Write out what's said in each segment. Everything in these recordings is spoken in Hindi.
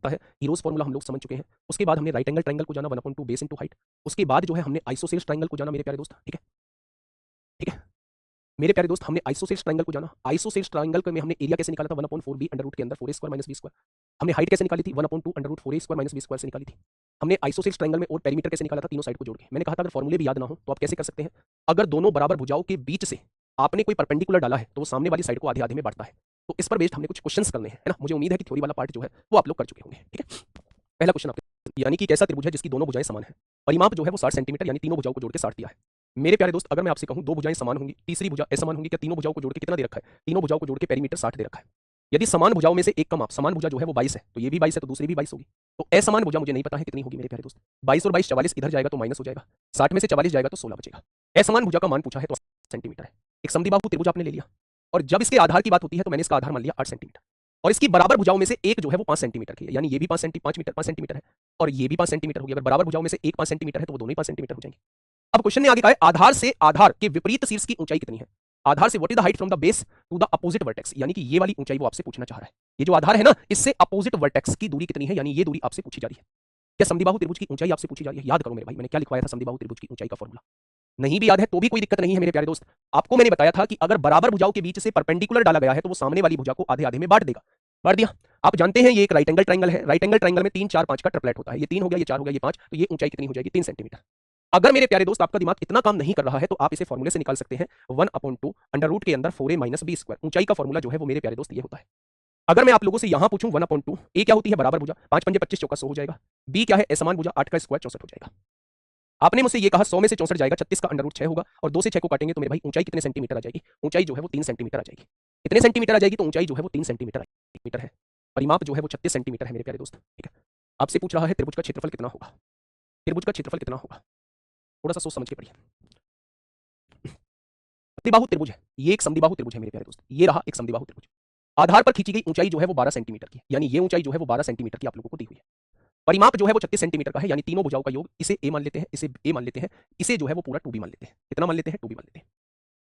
लगता है हीरोज फॉर्मूला हम लोग समझ चुके हैं। उसके बाद हमने राइट एंगल ट्रायंगल को जाना 1/2 बेस इंटू हाइट। उसके बाद जो है हमने आइसोसेल्स ट्रायंगल को जाना मेरे प्यारे दोस्त। ठीक है, ठीक है मेरे प्यारे दोस्त, हमने आइसोसेल्स ट्रायंगल को जाना। आइसोसेल्स ट्रायंगल में हमने एरिया कैसे निकाला था 1/4 बी अंडर रूट के अंदर 4a square minus B square. हमने हाइट कैसे निकाली थी 1/2 under root 4a square minus B square से निकाली थी। हमने आइसोसेल्स ट्रायंगल में और पेरीमीटर कैसे निकाला था तीनों साइड को जोड़ के। मैंने कहा था अगर फॉर्मूले भी याद ना हो तो आप कैसे कर सकते हैं, अगर दोनों बराबर भुजाओं के बीच से आपने कोई परपेंडिकुलर डाला है तो वो सामने वाली साइड को आधे आधे में बांटता है। तो इस पर बेस्ड हमने कुछ क्वेश्चंस करने हैं, है ना। मुझे उम्मीद है कि थ्योरी वाला पार्ट जो है वो आप लोग कर चुके होंगे। ठीक है, पहला क्वेश्चन आपके, यानी कि एक ऐसा त्रिभुज है जिसकी दोनों भुजाएं समान है, परिमाप जो है वो 60 सेंटीमीटर यानी तीनों भुजाओं को जोड़ के 60 दिया है। मेरे प्यारे दोस्त, अगर मैं आपसे कहूं दो भुजाएं समान होंगी, तीसरी भुजा असमान होंगी, क्या तीनों भुजाओं को जोड़ के कितना दे रखा है, तीनों भुजाओं को जोड़ के पेरीमीटर 60 दे रखा है। यदि समान भुजाओं में से एक का माप, समान भुजा जो है वो 22 है, तो ये भी 22 है तो दूसरी भी 22 होगी। तो असमान भुजा मुझे नहीं पता है कितनी होगी मेरे प्यारे दोस्त। 22 और 22 44 इधर जाएगा तो माइनस हो जाएगा, 60 में से 44 जाएगा तो 16 बचेगा। असमान भुजा का मान पूछा है तो सेंटीमीटर है। एक समद्विबाहु त्रिभुज आपने ले लिया, और जब इसके आधार की बात होती है तो मैंने इसका आधार मान लिया 8 सेंटीमीटर, और इसकी बराबर भुजाओं में से एक जो है वो 5 सेंटीमीटर की है, यानी ये भी 5 सेंटीमीटर है और ये भी 5 सेंटीमीटर होगी। अगर बराबर भुजाओं में से एक 5 सेंटीमीटर है तो वो दोनों ही 5 सेंटीमीटर हो जाएंगे। अब क्वेश्चन ने आगे कहा है आधार से आधार के विपरीत शीर्ष की ऊंचाई कितनी है। आधार से what is the height from the base to the opposite vertex, यानी कि ये वाली ऊंचाई वो आपसे पूछना चाह रहा है। ये जो आधार है ना, इससे अपोजिट वर्टेक्स की दूरी कितनी है, यानी ये दूरी आपसे पूछी जा रही है। क्या समद्विबाहु त्रिभुज की ऊंचाई आपसे पूछी जा रही है। याद करो मेरे भाई, मैंने क्या लिखवाया था समद्विबाहु त्रिभुज की ऊंचाई का फॉर्मूला। नहीं भी याद है तो भी कोई दिक्कत नहीं है मेरे प्यारे दोस्त। आपको मैंने बताया था कि अगर बराबर भुजाओं के बीच से परपेंडिकुलर डाला गया है तो वो सामने वाली भुजा को आधे आधे में बांट देगा। बांट दिया। आप जानते हैं ये एक राइट एंगल ट्रायंगल है। राइट एंगल ट्रायंगल में 3 4 5 का ट्रिपलेट होता है। ये 3 हो गया, ये 4 हो गया, ये 5, तो ये ऊंचाई कितनी हो जाएगी 3 सेंटीमीटर। अगर मेरे प्यारे दोस्त आपका दिमाग इतना काम नहीं कर रहा है तो आप इसे फॉर्मूले से निकाल सकते हैं 1/2 अंडर रूट के अंदर 4a माइनस बी स्क्वायर। ऊंचाई का फॉर्मूला जो है वो मेरे प्यारे दोस्त ये होता है। अगर मैं आप लोगों से यहां पूछूं 1/2, ए क्या होती है बराबर भुजा, 5 पंजे 25 चौका 100 हो जाएगा। बी क्या है असमान भुजा, 8 का स्क्वायर 64 हो जाएगा। आपने मुझसे ये कहा 100 में से 64 जाएगा, 36 का अंडर रूट 6 होगा, और 2 से 6 को काटेंगे तो मेरे भाई ऊंचाई कितने सेंटीमीटर आ जाएगी। ऊंचाई जो है वो 3 सेंटीमीटर आ जाएगी। कितने सेंटीमीटर आ जाएगी, तो ऊंचाई जो है वो 3 सेंटीमीटर है। परिमाप जो है वो 36 सेंटीमीटर है मेरे प्यारे दोस्त। ठीक है, आपसे पूछ रहा है त्रिभुज का क्षेत्रफल कितना होगा। त्रिभुज का क्षेत्रफल कितना होगा, थोड़ा सा सोच समझ के पढ़िए। समद्विबाहु त्रिभुज है, ये एक समद्विबाहु त्रिभुज है मेरे प्यारे दोस्त। ये रहा एक समद्विबाहु त्रिभुज। आधार पर खींची गई ऊंचाई जो है वो 12 सेंटीमीटर की, यानी ये ऊंचाई जो है वो 12 सेंटीमीटर की आप लोगों को दी हुई है। परिमाप जो है वो 36 सेंटीमीटर का है, यानी तीनों भुजाओं का योग, इसे ए मान लेते हैं, इसे ए मान लेते हैं, इसे जो है वो पूरा 2b मान लेते हैं। कितना मान लेते हैं, 2b मान लेते हैं।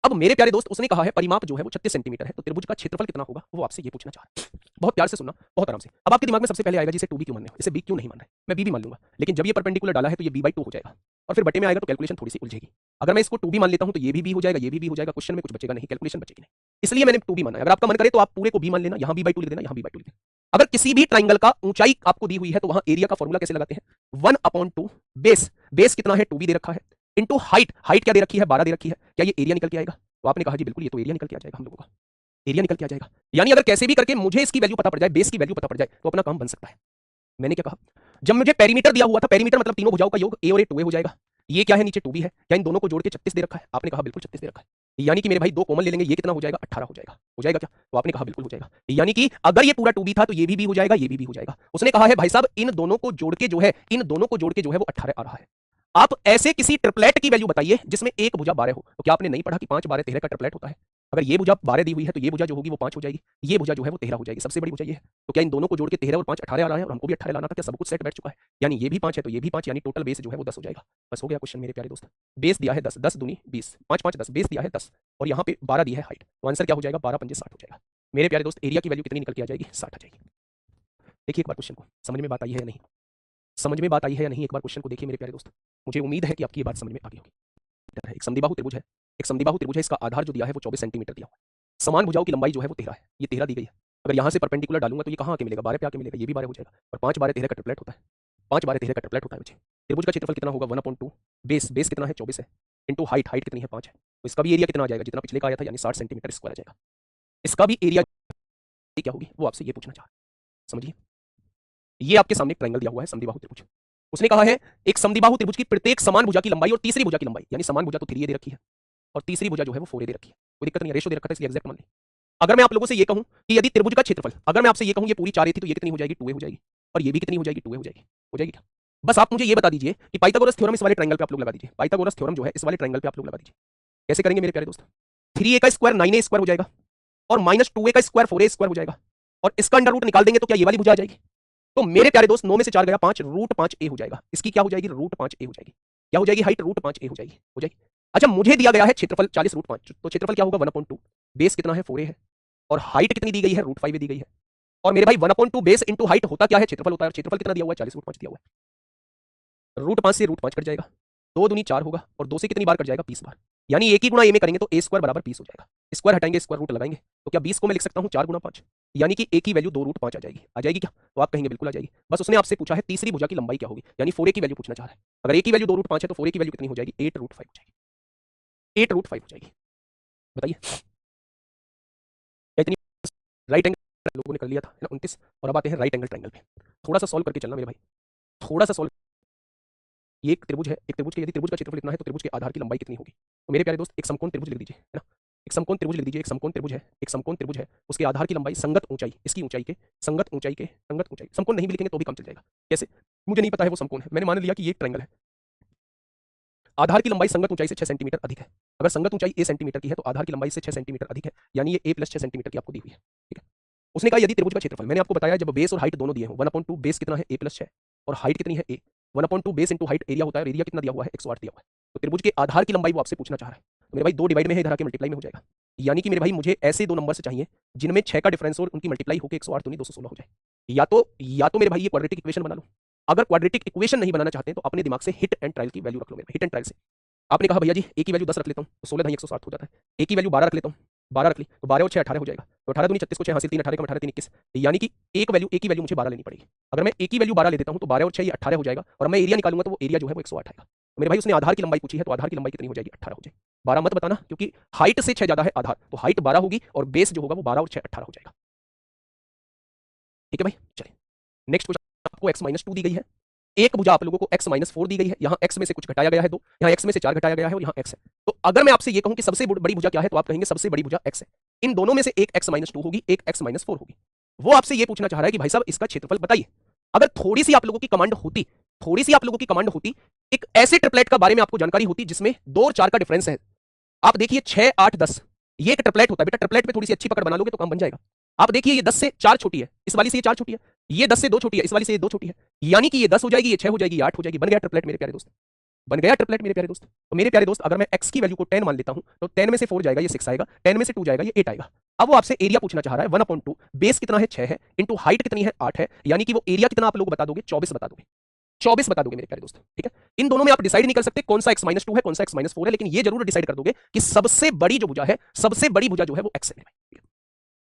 अब मेरे प्यारे दोस्त, उसने कहा है परिमाप जो है वो 36 सेंटीमीटर है, तो त्रिभुज का क्षेत्रफल कितना होगा वो आपसे ये पूछना चाह रहा है। बहुत प्यार से सुनना, बहुत आराम से। अब आपके दिमाग में सबसे पहले आएगा जिसे 2b क्यों मान रहे हो, इसे b क्यों नहीं मान रहे, मैं b भी मान लूंगा, लेकिन जब ये परपेंडिकुलर डाला है तो ये b/2 हो जाएगा, और फिर बटे में आएगा तो कैलकुलेशन थोड़ी सी उलझेगी। अगर मैं इसको 2b मान लेता हूं तो ये भी b हो जाएगा, ये भी b हो जाएगा, क्वेश्चन में कुछ बचेगा नहीं, कैलकुलेशन बचेगी नहीं, इसलिए मैंने 2b माना है। अगर आपका मन करे तो आप पूरे को b मान लेना, यहां b/2 लिख देना, यहां b/2 लिख देना। अगर किसी भी ट्राइंगल का ऊंचाई आपको दी हुई है तो वहां एरिया का फॉर्मूला कैसे लगाते हैं, 1/2 बेस, बेस कितना है 2b दे रखा है, इंटू हाइट, हाइट क्या दे रखी है 12 दे रखी है, क्या ये एरिया निकल के आएगा। तो आपने कहा जी बिल्कुल, ये तो एरिया निकल के आ जाएगा हम लोगों का, एरिया निकल के आ जाएगा। यानी अगर कैसे भी करके मुझे इसकी वैल्यू पता पड़ जाए, बेस की वैल्यू पता पड़ जाए तो अपना काम बन सकता है। मैंने क्या कहा, जब मुझे पेरीमीटर दिया हुआ था, पेरीमीटर मतलब तीनों भुजाओं का योग, ए और ए 2a हो जाएगा। ये क्या है नीचे 2b है, क्या इन दोनों को जोड़ के 36 दे रखा है। आपने कहा बिल्कुल 36 दे रखा है, यानी कि मेरे भाई दो कॉमन ले लेंगे, ये कितना हो जाएगा 18 हो जाएगा। हो जाएगा क्या, तो आपने कहा बिल्कुल हो जाएगा। यानी कि अगर ये पूरा 2b था तो ये भी हो जाएगा, ये भी हो जाएगा। उसने कहा है भाई साहब इन दोनों को जोड़ के जो है, इन दोनों को जोड़ के जो है वो 18 आ रहा है। आप ऐसे किसी ट्रिपलेट की वैल्यू बताइए जिसमें एक भुजा 12 हो। तो क्या आपने नहीं पढ़ा कि 5 12 13 का ट्रिपलेट होता है। अगर ये भुजा 12 दी हुई है तो ये भुजा जो होगी वो 5 हो जाएगी, ये भुजा जो है वो 13 हो जाएगी, सबसे बड़ी भुजा ये है। तो क्या इन दोनों को जोड़ के 13 और 5 18 आ रहा है, और हमको भी 18 लाना था, क्या सब कुछ सेट बैठ चुका है। यानी ये भी 5 है तो ये भी 5, यानी टोटल बेस जो है वो 10 हो जाएगा। बस हो गया क्वेश्चन मेरे प्यारे दोस्त। बेस दिया है 10, 10 दूनी 20, 5 5 10, बेस दिया है 10 और यहाँ पे 12 दिया है हाइट, तो आंसर क्या हो जाएगा 12 पंजे 60 हो जाएगा। मेरे प्यारे दोस्त एरिया की वैल्यू कितनी निकल के आ जाएगी, 60 आ जाएगी। देखिए एक बार क्वेश्चन को, समझ में बात आई है या नहीं, समझ में बात आई है या नहीं, एक बार क्वेश्चन को देखिए मेरे प्यारे दोस्त। मुझे उम्मीद है कि आपकी ये बात समझ में आ गई होगी। एक समद्विबाहु त्रिभुज है, एक समद्विबाहु त्रिभुज है, इसका आधार जो दिया है वो 24 सेंटीमीटर दिया हुआ है। समान भुजाओं की लंबाई जो है वो 13 है, ये 13 दी गई है। अगर यहाँ से परपेंडिकुलर डालूंगा तो ये कहाँ आके मिलेगा, 12 पे आके मिलेगा, ये भी 12 हो जाएगा, और 5 12 13 का ट्रिपलेट होता है, 5 12 13 का ट्रिपलेट होता है मुझे। त्रिभुज का क्षेत्रफल कितना होगा 1/2, बेस, बेस कितना है 24 है, इंटू हाइट, हाइट कितनी है 5 है, तो इसका भी एरिया कितना आ जाएगा जितना पिछले का आया था, यानी 60 सेंटीमीटर स्क्वायर आ जाएगा। इसका भी एरिया क्या होगी वो आपसे ये पूछना चाह रहा है, समझिए। ये आपके सामने ट्रायंगल दिया हुआ है समद्विबाहु त्रिभुज। उसने कहा है एक समद्विबाहु त्रिभुज की प्रत्येक समान भुजा की लंबाई और तीसरी भुजा की लंबाई, यानी समान भुजा तो 3a दे रखी है और तीसरी भुजा जो है वो 4a दे रखी है, कोई दिक्कत नहीं है, रेशो दे रखा था इसलिए एग्जैक्ट मान ली। अगर मैं आप लोगों से ये कहूं कि यदि त्रिभुज का क्षेत्रफल, अगर मैं आपसे ये कहूं ये पूरी 4a थी तो ये कितनी हो जाएगी 2a हो जाएगी, और ये भी कितनी हो जाएगी 2a हो जाएगी। हो जाएगी क्या, बस आप मुझे ये बता दीजिए कि पाइथागोरस थ्योरम इस वाले ट्रायंगल पे आप लोग लगा दीजिए, पाइथागोरस थ्योरम जो है इस वाले ट्रायंगल पे आप लोग लगा दीजिए। कैसे करेंगे मेरे प्यारे दोस्त, 3a का स्क्वायर 9a स्क्वायर हो जाएगा, और माइनस 2a का स्क्वायर 4a स्क्वायर हो जाएगा, और इसका अंडर रूट निकाल देंगे तो क्या ये वाली भुजा आ जाएगी। तो मेरे प्यारे दोस्त 9 में से 4 गया 5, रूट 5a हो जाएगा। इसकी क्या हो जाएगी, रूट 5a हो जाएगी। क्या हो जाएगी, हाइट रूट 5a हो जाएगी, हो जाएगी। अच्छा मुझे दिया गया है क्षेत्रफल 40 रूट 5, तो क्षेत्रफल क्या होगा 1/2, बेस कितना है 4a है, और हाइट कितनी दी गई है रूट 5a दी गई है। और मेरे भाई 1/2 बेस इंटू हाइट होता क्या है, क्षेत्रफल होता है। क्षेत्रफल कितना दिया हुआ है, 40√5 दिया हुआ है। √5 से √5 कट जाएगा, 2 दूनी 4 होगा, और 2 से कितनी बार कट जाएगा, 20 बार। यानी एक ही गुणा ए में करेंगे तो ए स्क्वायर बराबर 20 हो जाएगा। स्क्वायर हटाएंगे, स्क्वायर रूट लगाएंगे, तो क्या 20 को मैं लिख सकता हूँ 4 गुणा 5, यानी कि ए की वैल्यू 2√5 आ जाएगी क्या? तो आप कहेंगे बिल्कुल आ जाएगी। बस उसने आपसे पूछा है तीसरी भुजा की लंबाई क्या होगी, यानी 4a की वैल्यू पूछना चाह रहा है। अगर ए की वैल्यू 2√5 है तो 4a की वैल्यू कितनी हो जाएगी, 8√5 हो जाएगी। 8√5 हो जाएगी। बताइए इतनी। राइट एंगल लोगों ने कर लिया था है ना 29, और अब आते हैं राइट एंगल ट्रायंगल पे। थोड़ा सा सॉल्व करके चलना मेरे भाई, थोड़ा सा सॉल्व। ये एक त्रिभुज है, एक त्रिभुज के यदि त्रिभुज का क्षेत्रफल इतना है तो त्रिभुज के आधार की लंबाई कितनी होगी। तो मेरे प्यारे दोस्त एक समकोण त्रिभुज लिख दीजिए, है ना। एक समकोण त्रिभुज लिख दीजिए, एक समकोण त्रिभुज है, एक समकोण त्रिभुज है, उसके आधार की लंबाई संगत ऊंचाई, इसकी ऊंचाई के संगत ऊंचाई के संगत ऊंचाई। समकोण नहीं भी लिखेंगे तो भी काम चल जाएगा। कैसे, मुझे नहीं पता है वो समकोण है, मैंने मान लिया कि ये एक ट्रायंगल है। आधार की लंबाई संगत ऊंचाई से 6 सेंटीमीटर अधिक है। अगर संगत ऊंचाई a सेंटीमीटर की है तो आधार की लंबाई से 6 सेंटीमीटर अधिक है, यानी ये a + 6 सेंटीमीटर की आपको दी हुई है। ठीक है। उसने कहा यदि त्रिभुज का क्षेत्रफल, मैंने आपको बताया जब बेस और हाइट दोनों दिए हो, 1/2 बेस कितना है a + 6 और हाइट कितनी है a, 1/2 base into height area होता है, और एरिया कितना दिया हुआ है 108 दिया हुआ है। तो त्रिभुज के आधार की लंबाई वो आपसे पूछना चाह रहा है। तो मेरे भाई 2 डिवाइड में है, इधर आके मल्टीप्लाई में हो जाएगा। यानी कि मेरे भाई मुझे ऐसे दो नंबर से चाहिए जिनमें 6 का डिफरेंस और उनकी मल्टीप्लाई होकर 108 दूनी 216 हो जाए। या तो मेरे भाई ये क्वाड्रेटिक इक्वेशन बना लो। अगर क्वाड्रेटिक इक्वेशन नहीं बनाना चाहते तो अपने दिमाग से हिट एंड ट्रायल की वैल्यू रख लो। मेरे हिट एंड ट्रायल से आपने कहा भैया जी ए की वैल्यू 10 रख लेता हूँ तो 16 × 160 हो जाता है। ए की वैल्यू 12 रख लेता हूँ, 12 रख ली तो 12 और 6 18 हो जाएगा। तो 18 दूनी 36 को 6 हासिल 3 18 का 18 3 21, यानी कि एक वैल्यू ए की वैल्यू मुझे 12 लेनी पड़ेगी। अगर मैं ए की वैल्यू 12 ले देता हूँ तो 12 और 6 ये 18 हो जाएगा, और मैं एरिया निकालूंगा तो वो एरिया जो है वो 108 आएगा। तो मेरे भाई उसने आधार की लंबाई पूछी है, तो आधार की लंबाई कितनी हो जाएगी, 18 हो जाएगी। 12 मत बताना, क्योंकि हाइट से 6 ज्यादा है आधार, तो हाइट 12 होगी और बेस जो होगा वो 12 और 6 18 हो जाएगा। ठीक है भाई, चलिए नेक्स्ट क्वेश्चन। आपको x-2 दी गई है, एक भुजा आप लोगों को x-4 दी गई है। यहाँ x में से कुछ घटाया गया है 2, यहाँ x में से 4 घटाया गया है, और यहाँ x है। तो अगर मैं आपसे ये कहूं कि सबसे बड़ी भुजा क्या है, तो आप कहेंगे सबसे बड़ी भुजा x है। इन दोनों में से एक x-2 होगी, एक x-4 होगी। वो आपसे ये पूछना चाह रहा है कि भाई साहब इसका क्षेत्रफल बताइए। अगर थोड़ी सी आप लोगों की कमांड होती, एक ऐसे ट्रिपलेट का बारे में आपको जानकारी होती जिसमें 2 और 4 का डिफरेंस है। आप देखिए 6 8 10 ये एक ट्रिपलेट होता है बेटा। ट्रिपलेट पे थोड़ी सी अच्छी पकड़ बना लोगे तो काम बन जाएगा। आप देखिए ये 10 से 4 छोटी है, इस वाली से ये 4 छोटी है, ये 10 से 2 छोटी है, इस वाली से ये 2 छोटी है, यानी कि ये 10 हो जाएगी, ये 6 हो जाएगी, ये 8 हो जाएगी। बन गया ट्रिपलेट मेरे प्यारे दोस्त, बन गया ट्रिपलेट मेरे प्यारे दोस्त। तो मेरे प्यारे दोस्त अगर मैं x की वैल्यू को 10 मान लेता हूं तो 10 में से 4 जाएगा, ये 6 आएगा, 10 में से 2 जाएगा, ये 8 आएगा। अब वो आपसे एरिया पूछना चाह रहा है 1/2 बेस कितना है 6 है इंटू हाइट कितनी है 8 है, यानी कि वो एरिया कितना आप लोग बता दोगे, 24 बता दोगे। 24 बता दोगे मेरे प्यारे दोस्त। ठीक है, इन दोनों में आप डिसाइड नहीं कर सकते कौन सा x-2 है कौन सा x-4 है, लेकिन ये जरूर डिसाइड कर दोगे कि सबसे बड़ी जो भुजा है, सबसे बड़ी भुजा जो है वो x है।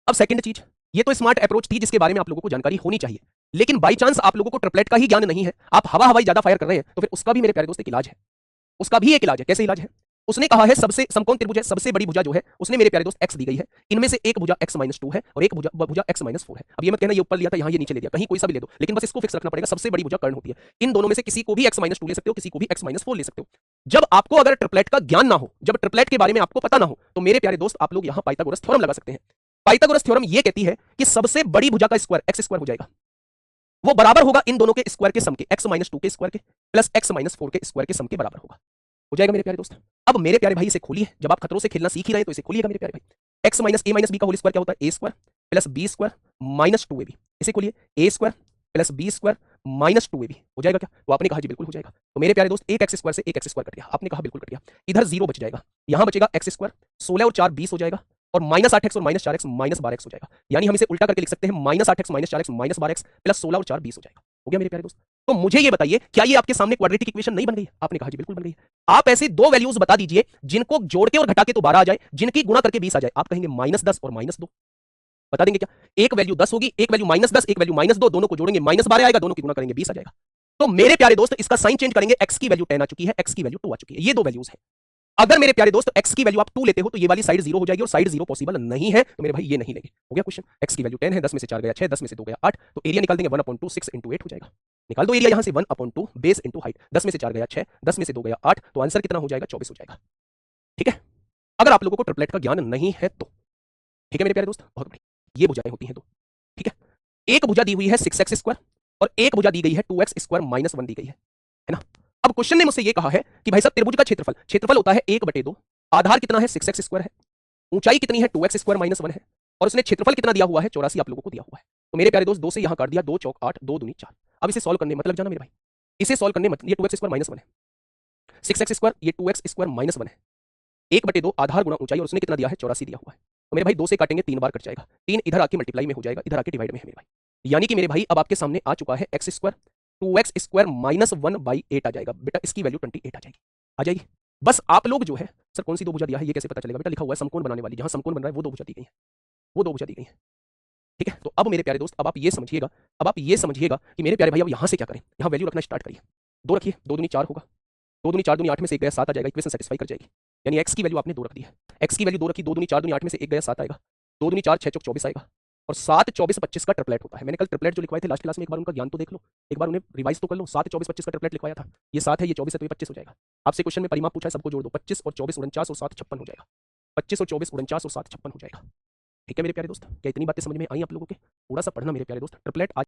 अब सेकंड चीज, ये तो स्मार्ट अप्रोच थी जिसके बारे में आप लोगों को जानकारी होनी चाहिए, लेकिन बाई चांस आप लोगों को ट्रिपलेट का ही ज्ञान नहीं है, आप हवाई ज्यादा फायर कर रहे हैं, तो फिर उसका भी मेरे प्यारे दोस्त एक इलाज है। उसका भी एक इलाज है। कैसे इलाज है? उसने कहा है सबसे समकोण त्रिभुज है, सबसे बड़ी भुजा जो है उसने मेरे प्यारे दोस्त x दी गई है, इनमें से एक भुजा x-2 है और एक भुजा x-4 है। अब ये मत कहना ये ऊपर लिया था यहाँ ये नीचे ले दिया, कहीं कोई सा भी ले दो, लेकिन बस इसको फिक्स रखना पड़ेगा, सबसे बड़ी भुजा कर्ण होती है। इन दोनों में से किसी को भी x-2 ले सकते हो, किसी को भी x-4 ले सकते हो। जब आपको अगर ट्रिपलेट का ज्ञान ना हो, जब ट्रिपलेट के बारे में आपको पता ना हो, तो मेरे प्यारे दोस्त आप लोग यहाँ पाइथागोरस थ्योरम लगा सकते हैं। पाइथागोरस थ्योरम ये कहती है कि सबसे बड़ी भुजा का स्क्वायर x² हो जाएगा, वो बराबर होगा इन दोनों के स्क्वायर के सम के, x-2 के स्क्वायर के प्लस x-4 के स्क्वायर के सम के बराबर होगा। हो जाएगा मेरे प्यारे दोस्त। अब मेरे प्यारे भाई इसे खोलिए, जब आप खतरों से खेलना सीख ही रहे हैं तो इसे खोलिएगा मेरे प्यारे भाई। x minus a minus b का होल स्क्वायर क्या होता है, a square plus b square minus 2ab। इसे खोलिए, a square plus b square minus 2ab हो जाएगा क्या? तो आपने कहा जी बिल्कुल हो जाएगा। तो मेरे प्यारे दोस्त एक एक्स स्क्वायर से एक एक्स स्क्वायर कट गया, आपने कहा बिल्कुल कट गया। इधर 0 बच जाएगा, यहां बचेगा एक्स स्क्वायर, 16 और 4 20 हो जाएगा, और -8x और -4x -12x हो जाएगा। यानी हम इसे उल्टा करके लिख सकते हैं -8x -4x -12x प्लस 16 और 4 20 हो जाएगा। हो गया मेरे प्यारे दोस्त। तो मुझे ये बताइए, क्या ये आपके सामने क्वाड्रेटिक इक्वेशन नहीं बन गई? आपने कहा जी बिल्कुल बन गई। आप ऐसे दो वैल्यूज बता दीजिए जिनको जोड़ के और घटा के तो 12 आ जाए, जिनकी गुणा करके 20 आ जाए। आप कहेंगे -10 और -2, बता देंगे क्या? एक वैल्यू 10 होगी, एक वैल्यू -10, एक वैल्यू -2, दोनों को जोड़ेंगे -12 आएगा, दोनों की गुणा करेंगे 20 आ जाएगा। तो मेरे प्यारे दोस्त इसका साइन चेंज करेंगे, x की वैल्यू 10 आ चुकी है, x की वैल्यू 2 आ चुकी है, ये दो वैल्यूज है। अगर मेरे प्यारे दोस्त x की वैल्यू आप 2 लेते हो तो ये वाली साइड 0 हो जाएगी, और साइड 0 पॉसिबल नहीं है, तो मेरे भाई ये नहीं लेंगे। हो गया क्वेश्चन। x की वैल्यू 10 है, 10 में से 4 गया 6, 10 में से 2 गया 8, तो एरिया निकाल देंगे 1/2 6 × 8 हो जाएगा। निकाल दो एरिया यहां से, 1/2 बेस इंटू हाइट, 10 में से 4 गया 6, 10 में से 2 गया 8, तो आंसर कितना हो जाएगा? 24 हो जाएगा। ठीक है, अगर आप लोगों को ट्रिपलेट का ज्ञान नहीं है तो। ठीक है मेरे प्यारे दोस्त, बहुत बढ़िया। ये भुजाएं होती हैं दो। ठीक है, एक भुजा दी हुई है 6x स्क्वायर और एक भुजा दी गई है 2x स्क्वायर -1 दी गई है ना। अब क्वेश्चन ने मुझसे ये कहा है कि भाई साहब त्रिभुज का क्षेत्रफल होता है 1/2, आधार कितना है 6x स्क्वायर है, ऊंचाई कितनी है 2x स्क्वायर -1 है, और उसने क्षेत्रफल कितना दिया हुआ है 84 आप लोगों को दिया हुआ है। तो मेरे प्यारे दोस्त 2 से यहां काट दिया, 2 चौक 8, 2 दूनी 4। अब इसे सॉल्व करने मत लग जाना मेरे भाई, इसे सॉल्व करने मत। ये 2x स्क्वायर -1 है, 6x स्क्वायर, ये 2x स्क्वायर -1 है, 1/2 आधार गुणा ऊंचाई, और उसने कितना दिया है 84 दिया हुआ है। तो मेरे भाई 2 से काटेंगे 3 बार कट जाएगा, 3 इधर आके मल्टीप्लाई में हो जाएगा, इधर आके डिवाइड में है मेरे भाई। यानी कि मेरे भाई अब आपके सामने आ चुका है एक्स स्क्वायर 2x² माइनस 1/8 आ जाएगा। बेटा इसकी वैल्यू 28 आ जाएगी। बस आप लोग जो है सर कौन सी दो भुजा दिया है ये कैसे पता चलेगा? बेटा लिखा हुआ है समकोण बनाने वाली, जहां समकोण बन रहा है वो दो भुजा दी गई है, वो दो भुजा दी गई है। ठीक है, तो अब मेरे प्यारे दोस्त अब आप ये समझिएगा कि मेरे प्यारे भाई अब यहां से क्या करें, यहां वैल्यू रखना स्टार्ट करिए। 2 रखिए, 2 दूनी 4 होगा, 2 दूनी 4 दूनी 8 में से 1 गया 7 आ जाएगा, इक्वेशन सेटिस्फाई कर जाएगी। यानी x की वैल्यू आपने 2 रख दी है, x की वैल्यू 2 रखी, 2 दूनी 4 दूनी 8 में से 1 गया 7 आएगा, 2 दूनी 4 6 चौक 24 आएगा, और 7 24 25 का ट्रिपलेट होता है। मैंने कल ट्रिपलेट जो लिखवाए थे लास्ट क्लास में, एक बार उनका ज्ञान तो देख लो, एक बार उन्हें रिवाइज तो कर लो। 7 24 25 का ट्रिपलेट लिखवाया था, ये 7 है, ये 24 है, तो ये 25 हो जाएगा। आपसे क्वेश्चन में परिमाप पूछा है, सबको जोड़ दो, 25 और 24 49 और 7 56 हो जाएगा, 25 और 24 49 और 7 56 हो जाएगा। ठीक है मेरे प्यारे दोस्त, क्या इतनी बातें समझ में आई आप लोगों के? थोड़ा सा पढ़ना मेरे प्यारे दोस्त, ट्रिपलेट आज